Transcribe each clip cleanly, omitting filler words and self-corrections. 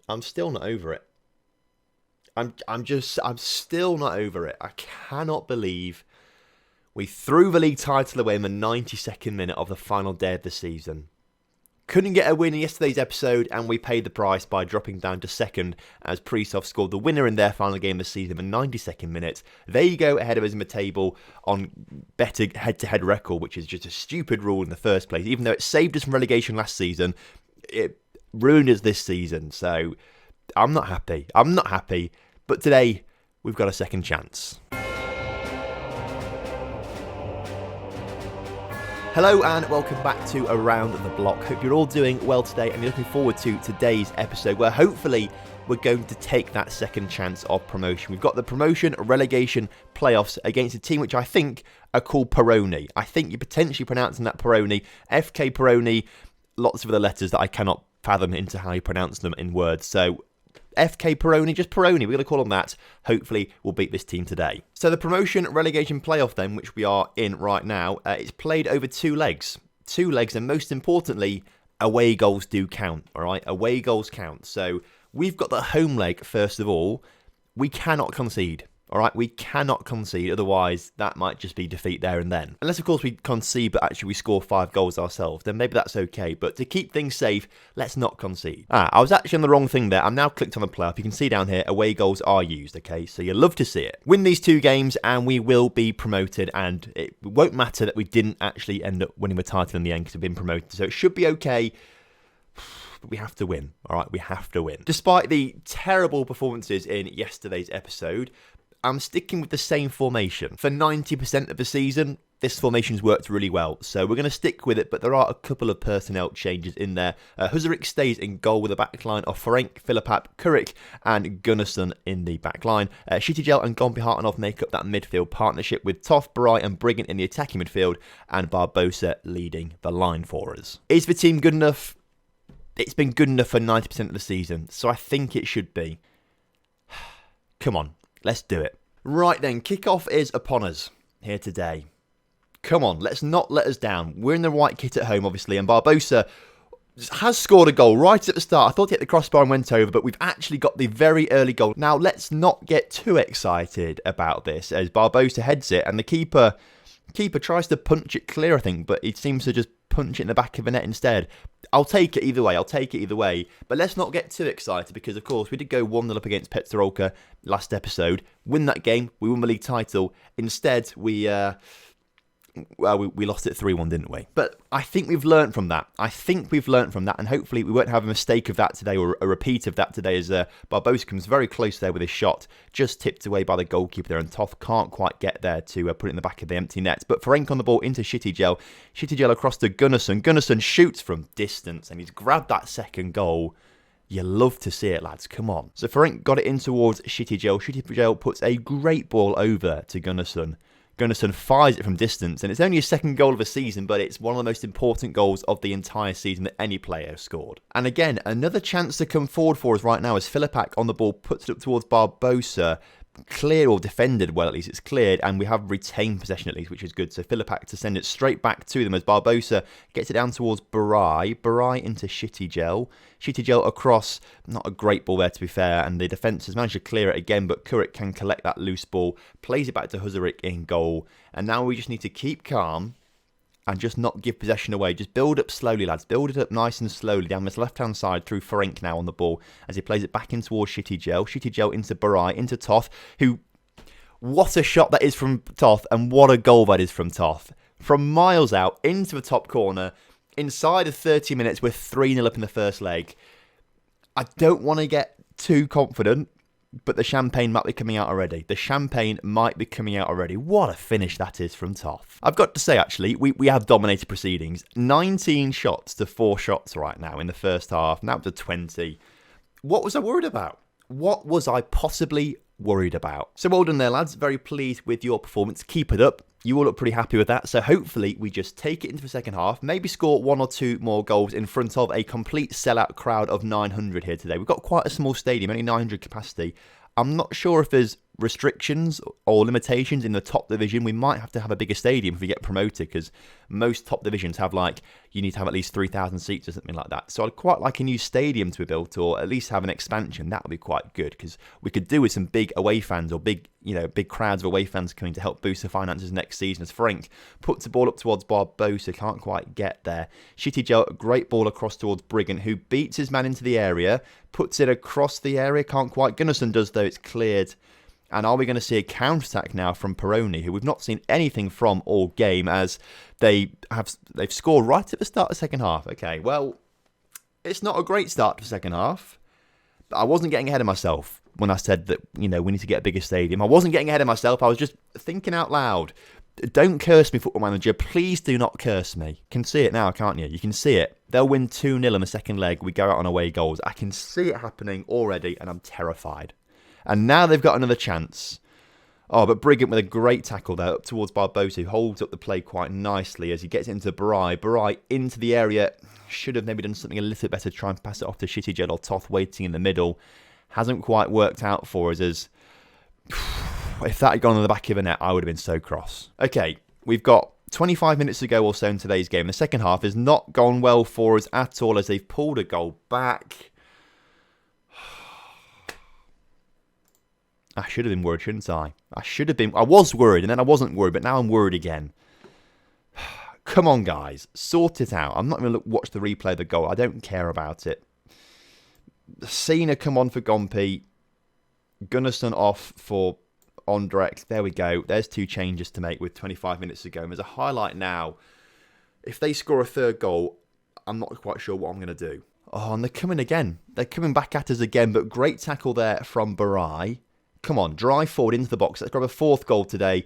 I'm still not over it. I'm still not over it. I cannot believe we threw the league title away in the 92nd minute of the final day of the season. Couldn't get a win in yesterday's episode, and we paid the price by dropping down to second as Prisov scored the winner in their final game of the season in the 92nd minute. They go ahead of us in the table on better head-to-head record, which is just a stupid rule in the first place. Even though it saved us from relegation last season, it ruined us this season. So I'm not happy. But today, we've got a second chance. Hello and welcome back to Around the Block. Hope you're all doing well today and you're looking forward to today's episode where hopefully we're going to take that second chance of promotion. We've got the promotion relegation playoffs against a team which I think are called Peroni. I think you're potentially pronouncing that Peroni, FK Peroni, lots of other letters that I cannot fathom into how you pronounce them in words. So FK Peroni, just Peroni, we're going to call them that. Hopefully we'll beat this team today. So the promotion relegation playoff then, which we are in right now, it's played over two legs. And most importantly, away goals do count, all right? Away goals count. So we've got the home leg, first of all. We cannot concede. All right, we cannot concede, otherwise that might just be defeat there and then. Unless, of course, we concede, but actually we score 5 goals ourselves, then maybe that's okay. But to keep things safe, let's not concede. I was actually on the wrong thing there. I'm now clicked on the playoff. You can see down here, away goals are used, okay? So you'll love to see it. Win these 2 games and we will be promoted, and it won't matter that we didn't actually end up winning the title in the end because we've been promoted. So it should be okay. But we have to win, all right? We have to win. Despite the terrible performances in yesterday's episode, I'm sticking with the same formation. For 90% of the season, this formation's worked really well, so we're going to stick with it, but there are a couple of personnel changes in there. Huzarik stays in goal with a backline of Ferenc, Filipap, Kurik, and Gunnarsson in the backline. Shitijel and Gompi Hartanov make up that midfield partnership with Toff, Barai, and Brigant in the attacking midfield, and Barbosa leading the line for us. Is the team good enough? It's been good enough for 90% of the season, so I think it should be. Come on. Let's do it. Right then, kickoff is upon us here today. Come on, let's not let us down. We're in the white kit at home, obviously, and Barbosa has scored a goal right at the start. I thought he hit the crossbar and went over, but we've actually got the very early goal. Now, let's not get too excited about this as Barbosa heads it, and the keeper tries to punch it clear, I think, but he seems to just punch it in the back of the net instead. I'll take it either way. But let's not get too excited because, of course, we did go 1-0 up against Petrovka last episode. Win that game, we won the league title. Instead, we lost it 3-1, didn't we? But I think we've learned from that. And hopefully we won't have a mistake of that today or a repeat of that today as Barbosa comes very close there with his shot, just tipped away by the goalkeeper there, and Toth can't quite get there to put it in the back of the empty net. But Ferenc on the ball into Shitijel. Shitijel across to Gunnarsson. Gunnarsson shoots from distance, and he's grabbed that second goal. You love to see it, lads. Come on. So Ferenc got it in towards Shitijel. Shitijel puts a great ball over to Gunnarsson. Gunnarsson fires it from distance, and it's only his second goal of the season, but it's one of the most important goals of the entire season that any player has scored. And again, another chance to come forward for us right now as Filipak on the ball puts it up towards Barbosa. Clear or defended well, at least it's cleared, and we have retained possession at least, which is good. So Filipak to send it straight back to them as Barbosa gets it down towards Barai into Shitijel across, not a great ball there to be fair, and the defence has managed to clear it again, but Kurik can collect that loose ball, plays it back to Huzarik in goal, and now we just need to keep calm and just not give possession away. Just build up slowly, lads. Build it up nice and slowly down this left-hand side through Ferenc now on the ball as he plays it back in towards Shitijel. Shitijel into Barai, into Toth, who... What a shot that is from Toth, and what a goal that is from Toth. From miles out, into the top corner, inside of 30 minutes, we're 3-0 up in the first leg. I don't want to get too confident, but the champagne might be coming out already. What a finish that is from Toth. I've got to say, actually, we have dominated proceedings. 19 shots to 4 shots right now in the first half. Now up to 20. What was I worried about? What was I possibly worried about? So well done there, lads. Very pleased with your performance. Keep it up. You all look pretty happy with that. So hopefully we just take it into the second half. Maybe score 1 or 2 more goals in front of a complete sellout crowd of 900 here today. We've got quite a small stadium, only 900 capacity. I'm not sure if there's restrictions or limitations in the top division. We might have to have a bigger stadium if we get promoted, because most top divisions have you need to have at least 3,000 seats or something like that. So I'd quite like a new stadium to be built, or at least have an expansion. That would be quite good, because we could do with some big away fans, or big crowds of away fans coming to help boost the finances next season. As Frank puts the ball up towards Barbosa, can't quite get there. Shitty Joe, great ball across towards Brigant, who beats his man into the area, puts it across the area, can't quite. Gunnarsson does though, it's cleared. And are we going to see a counter-attack now from Peroni, who we've not seen anything from all game, as they've scored right at the start of the second half? Okay, well, it's not a great start to the second half, but I wasn't getting ahead of myself when I said that, we need to get a bigger stadium. I wasn't getting ahead of myself, I was just thinking out loud. Don't curse me, Football Manager. Please do not curse me. You can see it now, can't you? You can see it. They'll win 2-0 in the second leg. We go out on away goals. I can see it happening already, and I'm terrified. And now they've got another chance. Oh, but Brigant with a great tackle there up towards Barbosa, who holds up the play quite nicely as he gets into Barai. Barai into the area. Should have maybe done something a little bit better to try and pass it off to Shitty Jed or Toth waiting in the middle. Hasn't quite worked out for us, as if that had gone on the back of the net, I would have been so cross. Okay, we've got 25 minutes to go or so in today's game. The second half has not gone well for us at all, as they've pulled a goal back. I should have been worried, shouldn't I? I was worried, and then I wasn't worried, but now I'm worried again. Come on, guys. Sort it out. I'm not going to watch the replay of the goal. I don't care about it. Cena come on for Gompey. Gunnarsson off for Ondrek. There we go. There's 2 changes to make with 25 minutes to go. And there's a highlight now. If they score a third goal, I'm not quite sure what I'm going to do. Oh, and they're coming again. They're coming back at us again, but great tackle there from Barai. Come on, drive forward into the box. Let's grab a 4th goal today.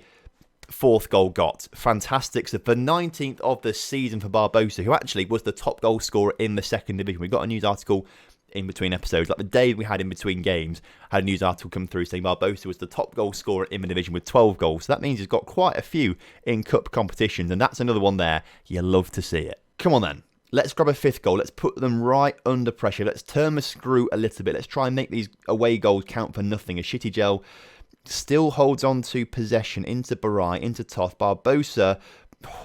4th goal got. Fantastic. So the 19th of the season for Barbosa, who actually was the top goal scorer in the second division. We got a news article in between episodes. Like the day we had in between games, had a news article come through saying Barbosa was the top goal scorer in the division with 12 goals. So that means he's got quite a few in cup competitions. And that's another one there. You love to see it. Come on then. Let's grab a 5th goal. Let's put them right under pressure. Let's turn the screw a little bit. Let's try and make these away goals count for nothing. A Shitty Gel still holds on to possession into Barai, into Toth. Barbosa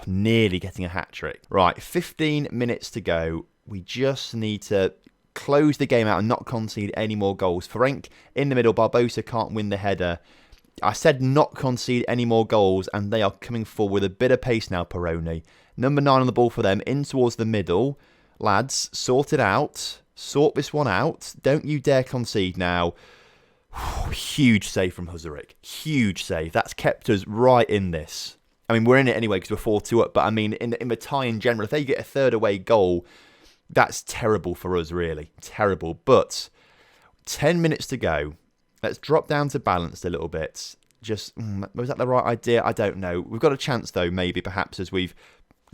nearly getting a hat-trick. Right, 15 minutes to go. We just need to close the game out and not concede any more goals. Ferenc in the middle. Barbosa can't win the header. I said not concede any more goals, and they are coming forward with a bit of pace now, Peroni. Number 9 on the ball for them, in towards the middle. Lads, sort it out. Sort this one out. Don't you dare concede now. Huge save from Huzarik. Huge save. That's kept us right in this. I mean, we're in it anyway because we're 4-2 up, but I mean, in the tie in general, if they get a third away goal, that's terrible for us, really. Terrible. But 10 minutes to go. Let's drop down to balanced a little bit. Just, was that the right idea? I don't know. We've got a chance, though, maybe, perhaps, as we've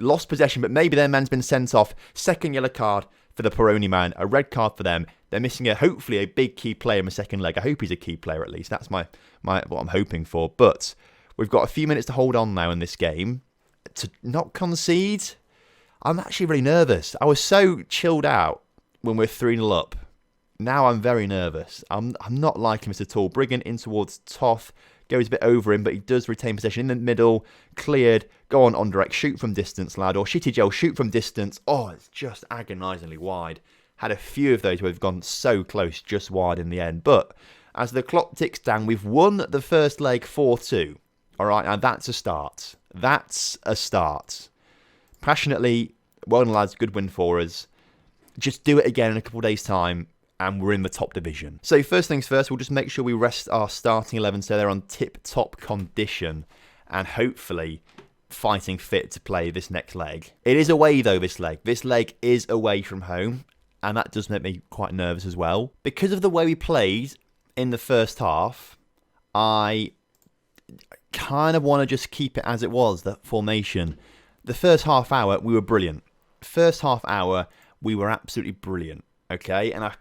lost possession, but maybe their man's been sent off. Second yellow card for the Peroni man. A red card for them. They're missing, hopefully, a big key player in the second leg. I hope he's a key player, at least. That's what I'm hoping for. But we've got a few minutes to hold on now in this game. To not concede, I'm actually really nervous. I was so chilled out when we're 3-0 up. Now I'm very nervous. I'm not liking this at all. Brigant in towards Toth. Goes a bit over him, but he does retain possession in the middle. Cleared. Go on, Ondrek. Shoot from distance, lad. Or Shitty Gel, shoot from distance. Oh, it's just agonisingly wide. Had a few of those where we've gone so close, just wide in the end. But as the clock ticks down, we've won the first leg 4-2. All right, now that's a start. That's a start. Passionately, well done, lads. Good win for us. Just do it again in a couple of days' time, and we're in the top division. So first things first, we'll just make sure we rest our starting 11 so they're on tip-top condition and hopefully fighting fit to play this next leg. It is away, though, this leg. This leg is away from home, and that does make me quite nervous as well. Because of the way we played in the first half, I kind of want to just keep it as it was, that formation. The first half hour, we were brilliant. First half hour, we were absolutely brilliant. Okay, and I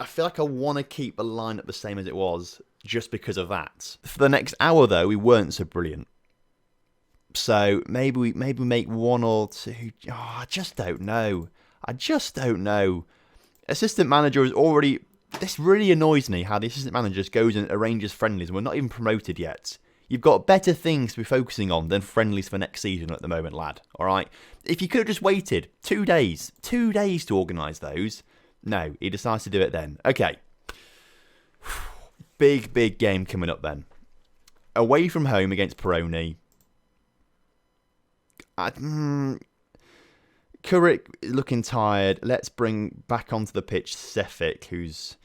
feel like I want to keep the lineup the same as it was just because of that. For the next hour, though, we weren't so brilliant. So maybe we make 1 or 2. Oh, I just don't know. Assistant manager has already This really annoys me how the assistant manager just goes and arranges friendlies and we're not even promoted yet. You've got better things to be focusing on than friendlies for next season at the moment, lad. All right? If you could have just waited 2 days to organise those. No, he decides to do it then. Okay. Big game coming up then. Away from home against Peroni. Kurik looking tired. Let's bring back onto the pitch Sefik, who's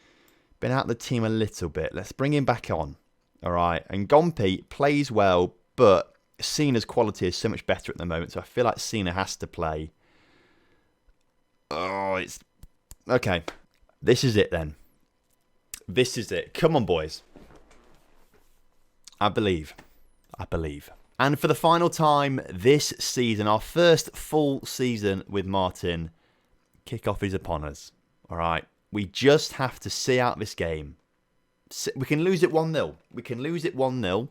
been out of the team a little bit. Let's bring him back on. All right. And Gompi plays well, but Cena's quality is so much better at the moment, so I feel like Cena has to play. Oh, it's... Okay. This is it then. This is it. Come on, boys. I believe. And for the final time this season, our first full season with Martin, kickoff is upon us. All right. We just have to see out this game. We can lose it 1-0.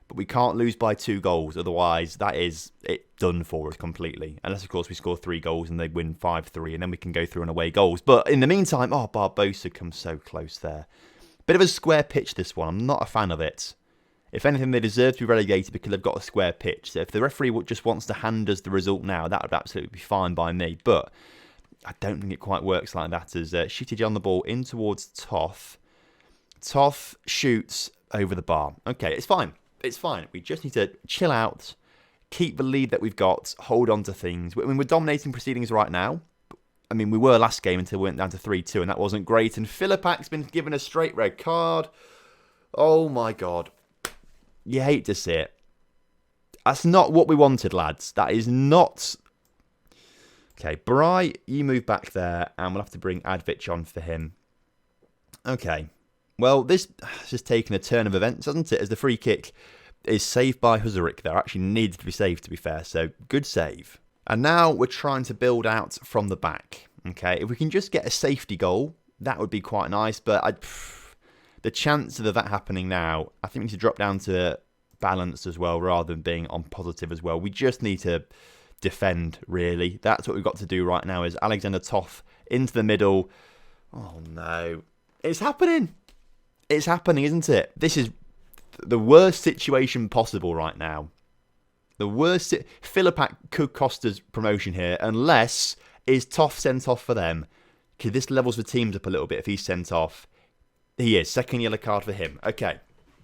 But we can't lose by 2 goals. Otherwise, that is it done for us completely. Unless, of course, we score 3 goals and they win 5-3. And then we can go through and away goals. But in the meantime, Barbosa comes so close there. Bit of a square pitch, this one. I'm not a fan of it. If anything, they deserve to be relegated because they've got a square pitch. So if the referee just wants to hand us the result now, that would absolutely be fine by me. But I don't think it quite works like that. As Shitiji on the ball in towards Toth. Toth shoots over the bar. Okay, it's fine. We just need to chill out, keep the lead that we've got, hold on to things. I mean, we're dominating proceedings right now. I mean, we were last game until we went down to 3-2, and that wasn't great. And Philippak's been given a straight red card. Oh, my God. You hate to see it. That's not what we wanted, lads. That is not... Okay, Bry, you move back there, and we'll have to bring Advic on for him. Okay. Well, this has just taken a turn of events, hasn't it? As the free kick is saved by Huzarik there. Actually needs to be saved, to be fair. So, good save. And now we're trying to build out from the back. Okay, if we can just get a safety goal, that would be quite nice. But the chances of that happening now, I think we need to drop down to balanced as well, rather than being on positive as well. We just need to defend, really. That's what we've got to do right now, is Alexander Toth into the middle. Oh, no. It's happening. It's happening, isn't it? This is the worst situation possible right now. The worst... Philippak could cost us promotion here, unless is Toth sent off for them. Okay, this levels the teams up a little bit if he's sent off. He is. Second yellow card for him. Okay.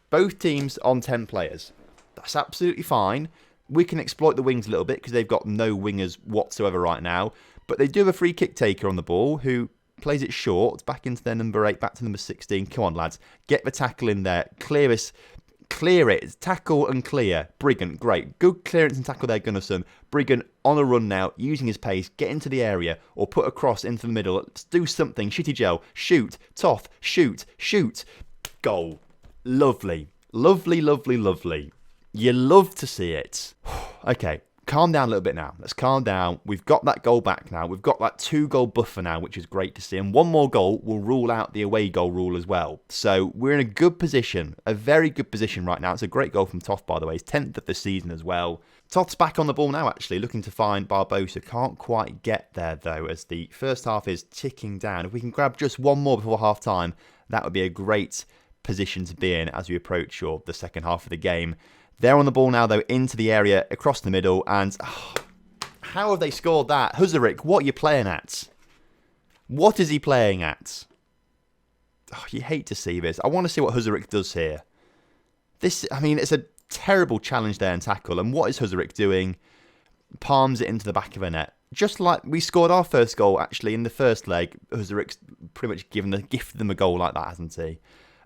Both teams on 10 players. That's absolutely fine. We can exploit the wings a little bit because they've got no wingers whatsoever right now. But they do have a free kick taker on the ball who plays it short. Back into their number 8, back to number 16. Come on, lads. Get the tackle in there. Clear it. Tackle and clear. Brigant, great. Good clearance and tackle there, Gunnarsson. Brigant on a run now, using his pace. Get into the area or put a cross into the middle. Let's do something. Shitty Gel. Shoot. Toth. Shoot. Goal. Lovely. Lovely. You love to see it. Okay, calm down a little bit now. Let's calm down. We've got that goal back now. We've got that 2-goal buffer now, which is great to see. And one more goal will rule out the away goal rule as well. So we're in a good position, a very good position right now. It's a great goal from Toth, by the way. He's 10th of the season as well. Toth's back on the ball now, actually, looking to find Barbosa. Can't quite get there, though, as the first half is ticking down. If we can grab just one more before half-time, that would be a great position to be in as we approach the second half of the game. They're on the ball now, though, into the area, across the middle, and how have they scored that? Huzarik, what are you playing at? What is he playing at? Oh, you hate to see this. I want to see what Huzarik does here. It's a terrible challenge there and tackle, and what is Huzarik doing? Palms it into the back of a net. Just like we scored our first goal, actually, in the first leg. Huzarik's pretty much gifted them a goal like that, hasn't he?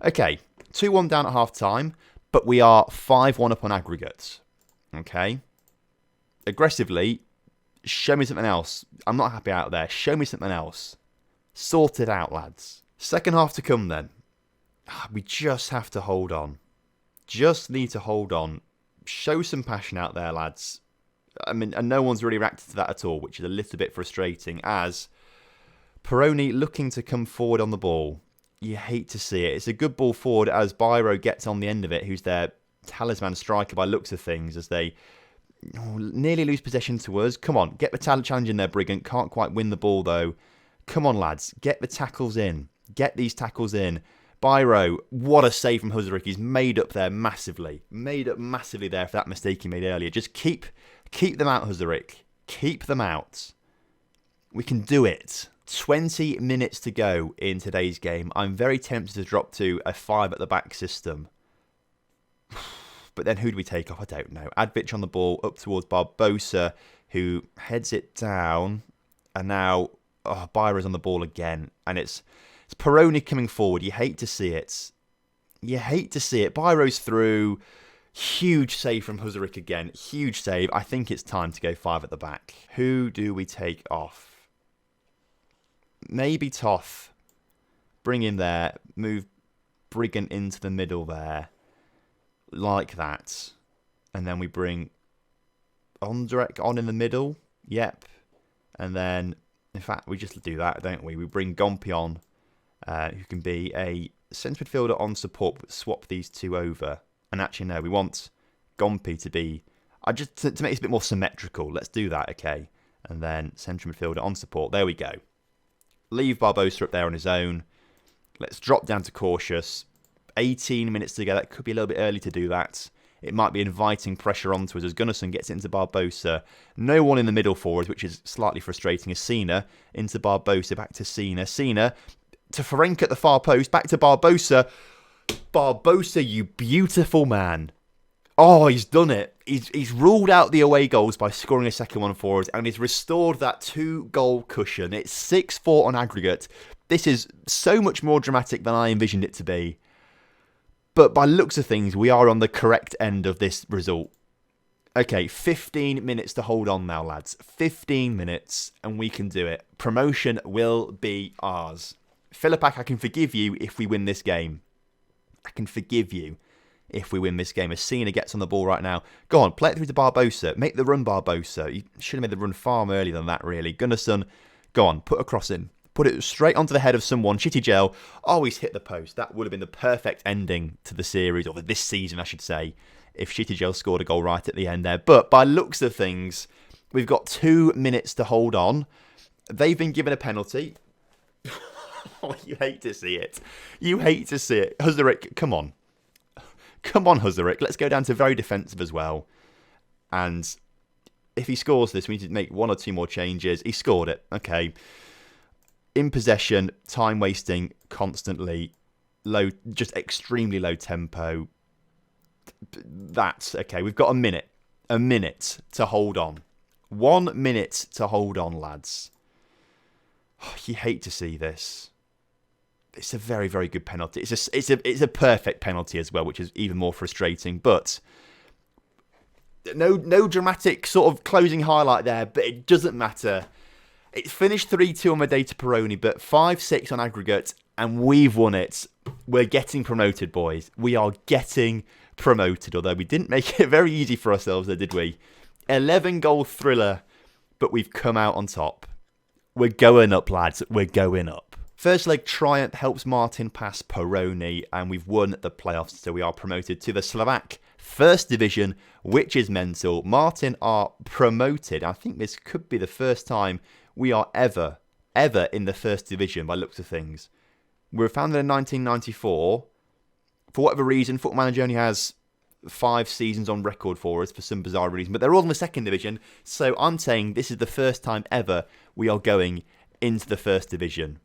Okay, 2-1 down at half-time, but we are 5-1 up on aggregates. Okay? Aggressively, show me something else. I'm not happy out there. Show me something else. Sort it out, lads. Second half to come, then. We just have to hold on. Just need to hold on. Show some passion out there, lads. I mean, and no one's really reacted to that at all, which is a little bit frustrating, as Peroni looking to come forward on the ball. You hate to see it. It's a good ball forward as Biro gets on the end of it, who's their talisman striker by looks of things, as they nearly lose possession to us. Come on, get the talent challenge in there, Brigant. Can't quite win the ball, though. Come on, lads. Get the tackles in. Get these tackles in. Byro, what a save from Huzarek. He's made up there massively. Made up massively there for that mistake he made earlier. Just keep them out, Huzarek. Keep them out. We can do it. 20 minutes to go in today's game. I'm very tempted to drop to a 5 at the back system. But then who do we take off? I don't know. Advich on the ball up towards Barbosa, who heads it down. And now Byra's on the ball again. And it's Peroni coming forward. You hate to see it. You hate to see it. Byro's through. Huge save from Huzarek again. Huge save. I think it's time to go 5 at the back. Who do we take off? Maybe Toth. Bring him there. Move Brigant into the middle there. Like that. And then we bring Ondrek on in the middle. Yep. And then, in fact, we just do that, don't we? We bring Gompi on, who can be a centre midfielder on support, but swap these two over. And actually, no, we want Gompi to be... to make this a bit more symmetrical, let's do that, okay? And then centre midfielder on support. There we go. Leave Barbosa up there on his own. Let's drop down to cautious. 18 minutes to go. That could be a little bit early to do that. It might be inviting pressure onto us as Gunnarsson gets into Barbosa. No one in the middle for us, which is slightly frustrating. As Sina into Barbosa, back to Sina. Sina to Ferenc at the far post, back to Barbosa. Barbosa, you beautiful man. Oh, he's done it. He's ruled out the away goals by scoring a second one for us, and he's restored that 2-goal cushion. It's 6-4 on aggregate. This is so much more dramatic than I envisioned it to be. But by looks of things, we are on the correct end of this result. Okay, 15 minutes to hold on now, lads. 15 minutes, and we can do it. Promotion will be ours. Philippak, I can forgive you if we win this game. I can forgive you if we win this game. As Cena gets on the ball right now. Go on, play it through to Barbosa. Make the run, Barbosa. You should have made the run far more earlier than that, really. Gunnarsson, go on, put a cross in. Put it straight onto the head of someone. Shitty Gel. Oh, he's hit the post. That would have been the perfect ending to the series, or this season, I should say, if Shitty Gel scored a goal right at the end there. But by looks of things, we've got 2 minutes to hold on. They've been given a penalty. Oh, you hate to see it. You hate to see it. Huzarek, come on. Come on, Huzarek. Let's go down to very defensive as well. And if he scores this, we need to make 1 or 2 more changes. He scored it. Okay. In possession, time wasting constantly, low, just extremely low tempo. That's okay. We've got a minute to hold on. 1 minute to hold on, lads. Oh, you hate to see this. It's a very, very good penalty. It's a perfect penalty as well, which is even more frustrating. But no dramatic sort of closing highlight there. But it doesn't matter. It's finished 3-2 on the day to Peroni, but 5-6 on aggregate, and we've won it. We're getting promoted, boys. We are getting promoted, although we didn't make it very easy for ourselves there, did we? 11-goal thriller, but we've come out on top. We're going up, lads. We're going up. First leg triumph helps Martin pass Peroni, and we've won the playoffs, so we are promoted to the Slovak First Division, which is mental. Martin are promoted. I think this could be the first time we are ever in the First Division by looks of things. We were founded in 1994. For whatever reason, Football Manager only has 5 seasons on record for us for some bizarre reason, but they're all in the Second Division, so I'm saying this is the first time ever we are going into the First Division.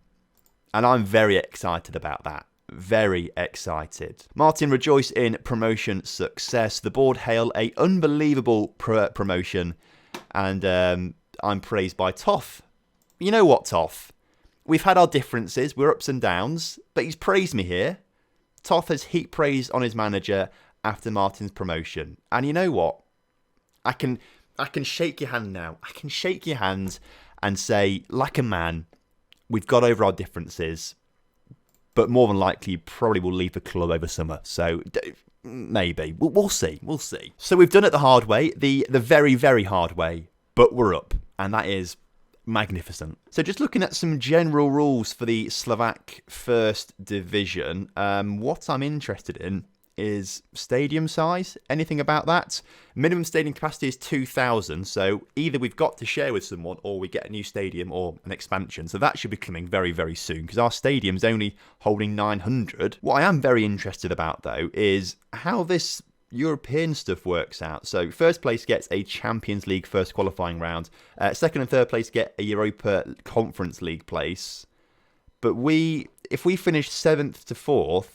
And I'm very excited about that. Very excited. Martin rejoice in promotion success. The board hail a unbelievable promotion, and I'm praised by Toff. You know what, Toff? We've had our differences, we're ups and downs, but he's praised me here. Toff has heaped praise on his manager after Martin's promotion. And you know what? I can shake your hand now. I can shake your hand and say, like a man, we've got over our differences, but more than likely, you probably will leave the club over summer. So maybe. We'll see. We'll see. So we've done it the hard way, the very, very hard way, but we're up. And that is magnificent. So just looking at some general rules for the Slovak First Division, what I'm interested in is stadium size. Anything about that? Minimum stadium capacity is 2,000, so either we've got to share with someone or we get a new stadium or an expansion. So that should be coming very, very soon because our stadium's only holding 900. What I am very interested about, though, is how this European stuff works out. So first place gets a Champions League first qualifying round. Second and third place get a Europa Conference League place. But if we finish 7th to 4th,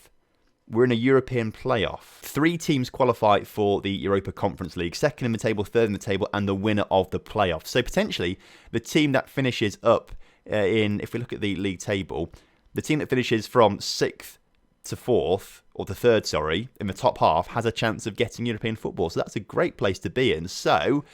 we're in a European playoff. 3 teams qualify for the Europa Conference League, second in the table, third in the table, and the winner of the playoff. So potentially, the team that finishes up if we look at the league table, the team that finishes from 6th to 4th, or the 3rd, sorry, in the top half, has a chance of getting European football. So that's a great place to be in. So,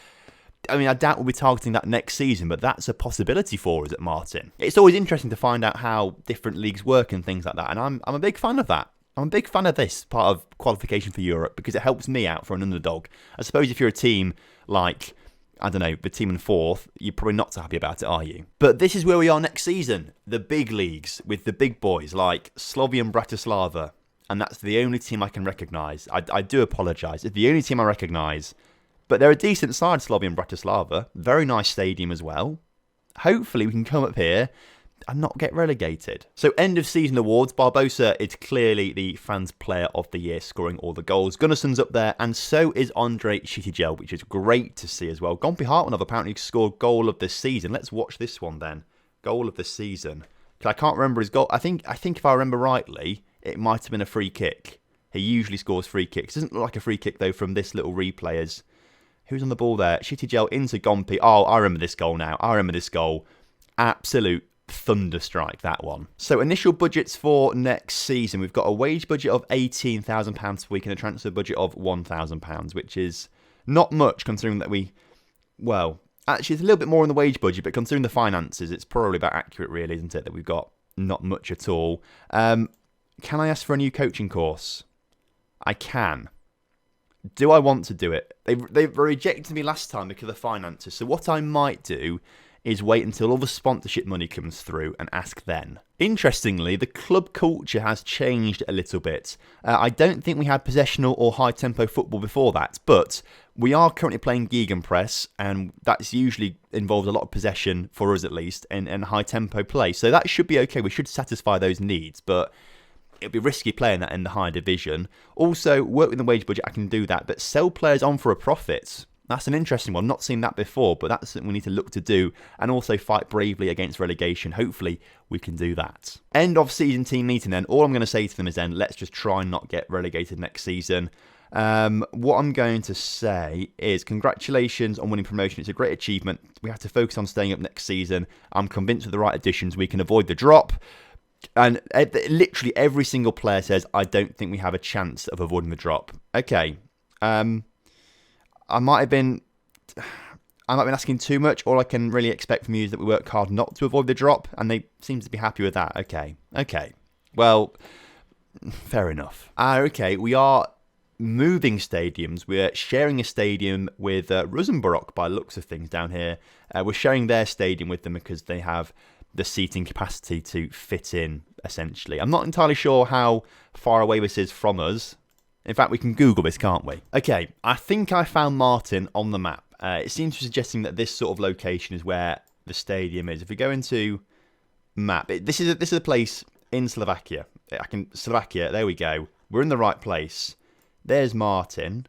I mean, I doubt we'll be targeting that next season, but that's a possibility for us at Martin. It's always interesting to find out how different leagues work and things like that, and I'm a big fan of that. I'm a big fan of this part of qualification for Europe because it helps me out for an underdog. I suppose if you're a team like, I don't know, the team in 4th, you're probably not so happy about it, are you? But this is where we are next season. The big leagues with the big boys like Slovan Bratislava. And that's the only team I can recognise. I do apologise. It's the only team I recognise. But they're a decent side, Slovan Bratislava. Very nice stadium as well. Hopefully we can come up here and not get relegated. So end of season awards. Barbosa is clearly the fans player of the year, scoring all the goals. Gunnarsson's up there, and so is Andre Shitijel, which is great to see as well. Gompi Hartmanov apparently scored goal of the season. Let's watch this one then. Goal of the season. I can't remember his goal. I think if I remember rightly, it might have been a free kick. He usually scores free kicks. Doesn't look like a free kick though from this little replay. Who's on the ball there? Shitijel into Gompi. Oh, I remember this goal now. I remember this goal. Absolute thunderstrike, that one. So initial budgets for next season. We've got a wage budget of £18,000 per week and a transfer budget of £1,000, which is not much considering that well, actually it's a little bit more on the wage budget, but considering the finances, it's probably about accurate really, isn't it, that we've got not much at all. Can I ask for a new coaching course? I can. Do I want to do it? They rejected me last time because of the finances. So what I might do is wait until all the sponsorship money comes through and ask then. Interestingly, the club culture has changed a little bit. I don't think we had possessional or high-tempo football before that, but we are currently playing Gegenpress, and that's usually involved a lot of possession, for us at least, and high-tempo play. So that should be okay. We should satisfy those needs, but it'd be risky playing that in the higher division. Also, work with the wage budget, I can do that, but sell players on for a profit. That's an interesting one. Not seen that before, but that's something we need to look to do, and also fight bravely against relegation. Hopefully, we can do that. End of season team meeting then. All I'm going to say to them is then, let's just try and not get relegated next season. What I'm going to say is congratulations on winning promotion. It's a great achievement. We have to focus on staying up next season. I'm convinced with the right additions, we can avoid the drop. And literally every single player says, I don't think we have a chance of avoiding the drop. Okay. I might have been asking too much. All I can really expect from you is that we work hard not to avoid the drop, and they seem to be happy with that. Okay. Well, fair enough. Okay, we are moving stadiums. We're sharing a stadium with Rosenborg by looks of things down here. We're sharing their stadium with them because they have the seating capacity to fit in, essentially. I'm not entirely sure how far away this is from us. In fact, we can Google this, can't we? Okay, I think I found Martin on the map. It seems to be suggesting that this sort of location is where the stadium is. If we go into map, this is a place in Slovakia. Slovakia, there we go. We're in the right place. There's Martin.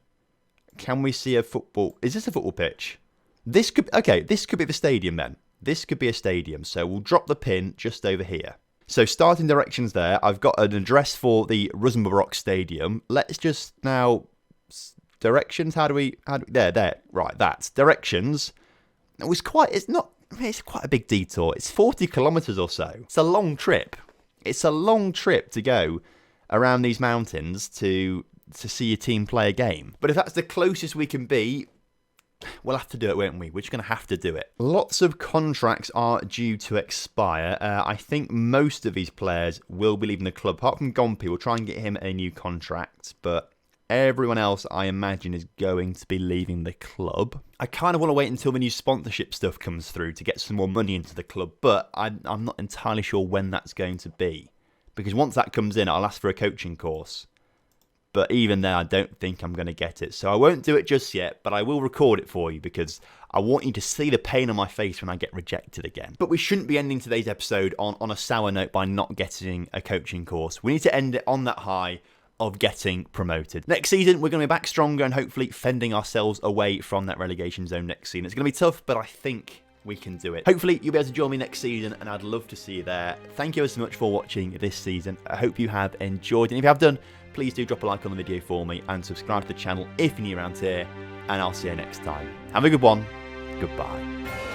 Can we see a football? Is this a football pitch? This could be the stadium then. This could be a stadium. So we'll drop the pin just over here. So starting directions there. I've got an address for the Rosenborg Stadium. Let's just now directions. There. Right, that's directions. It's quite a big detour. It's 40 kilometers or so. It's a long trip. It's a long trip to go around these mountains to see your team play a game. But if that's the closest we can be, we'll have to do it, won't we? We're just going to have to do it. Lots of contracts are due to expire. I think most of these players will be leaving the club. Apart from Gompi, we'll try and get him a new contract. But everyone else, I imagine, is going to be leaving the club. I kind of want to wait until the new sponsorship stuff comes through to get some more money into the club. But I'm not entirely sure when that's going to be. Because once that comes in, I'll ask for a coaching course. But even then, I don't think I'm going to get it. So I won't do it just yet, but I will record it for you because I want you to see the pain on my face when I get rejected again. But we shouldn't be ending today's episode on a sour note by not getting a coaching course. We need to end it on that high of getting promoted. Next season, we're going to be back stronger and hopefully fending ourselves away from that relegation zone next season. It's going to be tough, but I think we can do it. Hopefully, you'll be able to join me next season, and I'd love to see you there. Thank you so much for watching this season. I hope you have enjoyed, and if you have done, please do drop a like on the video for me and subscribe to the channel if you're new around here, and I'll see you next time. Have a good one. Goodbye.